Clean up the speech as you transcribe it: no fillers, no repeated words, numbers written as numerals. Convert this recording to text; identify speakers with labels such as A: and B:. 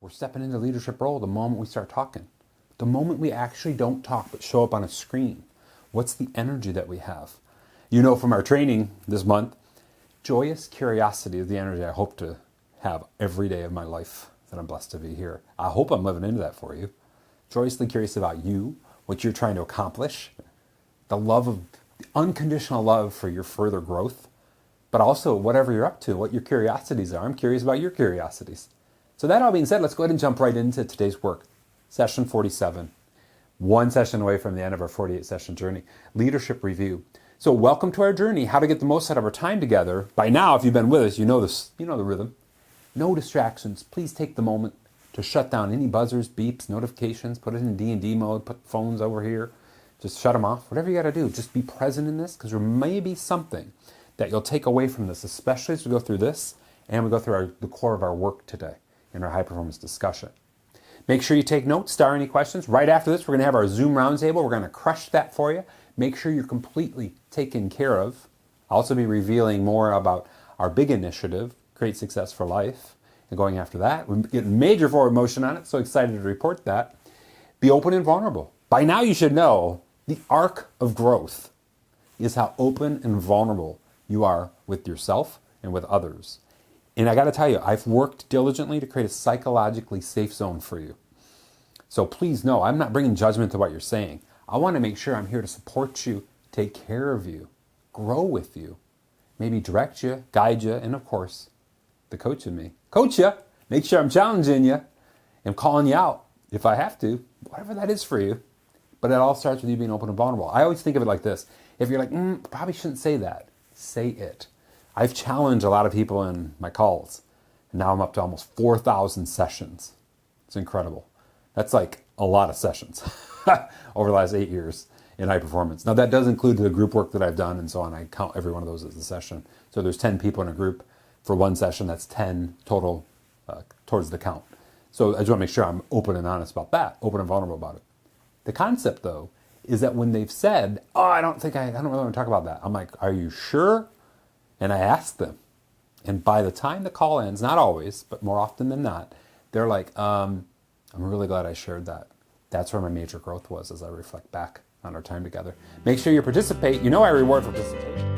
A: We're stepping into leadership role the moment we start talking. The moment we actually don't talk but show up on a screen. What's the energy that we have? You know from our training this month, joyous curiosity is the energy I hope to have every day of my life that I'm blessed to be here. I hope I'm living into that for you. Joyously curious about you, what you're trying to accomplish, the unconditional love for your further growth, but also whatever you're up to, what your curiosities are. I'm curious about your curiosities. So that all being said, let's go ahead and jump right into today's work. Session 47, one session away from the end of our 48 session journey, leadership review. So welcome to our journey, how to get the most out of our time together. By now, if you've been with us, you know this, you know the rhythm. No distractions. Please take the moment to shut down any buzzers, beeps, notifications, put it in D&D mode, put phones over here, just shut them off. Whatever you got to do, just be present in this, because there may be something that you'll take away from this, especially as we go through this and we go through the core of our work today in our high performance discussion. Make sure you take notes, star any questions. Right after this, we're going to have our Zoom roundtable. We're going to crush that for you. Make sure you're completely taken care of. I'll also be revealing more about our big initiative, Create Success for Life, and going after that. We're getting major forward motion on it, so excited to report that. Be open and vulnerable. By now you should know the arc of growth is how open and vulnerable you are with yourself and with others. And I got to tell you, I've worked diligently to create a psychologically safe zone for you. So please know, I'm not bringing judgment to what you're saying. I want to make sure I'm here to support you, take care of you, grow with you, maybe direct you, guide you, and of course, the coach in me. Coach you, make sure I'm challenging you and calling you out if I have to, whatever that is for you. But it all starts with you being open and vulnerable. I always think of it like this. If you're like, probably shouldn't say that, say it. I've challenged a lot of people in my calls, and now I'm up to almost 4,000 sessions. It's incredible. That's like a lot of sessions over the last 8 years in high performance. Now that does include the group work that I've done and so on. I count every one of those as a session. So there's 10 people in a group. For one session, that's 10 total towards the count. So I just want to make sure I'm open and honest about that, open and vulnerable about it. The concept, though, is that when they've said, I don't really want to talk about that. I'm like, are you sure? And I ask them. And by the time the call ends, not always, but more often than not, they're like, I'm really glad I shared that. That's where my major growth was as I reflect back on our time together. Make sure you participate. You know I reward for participation.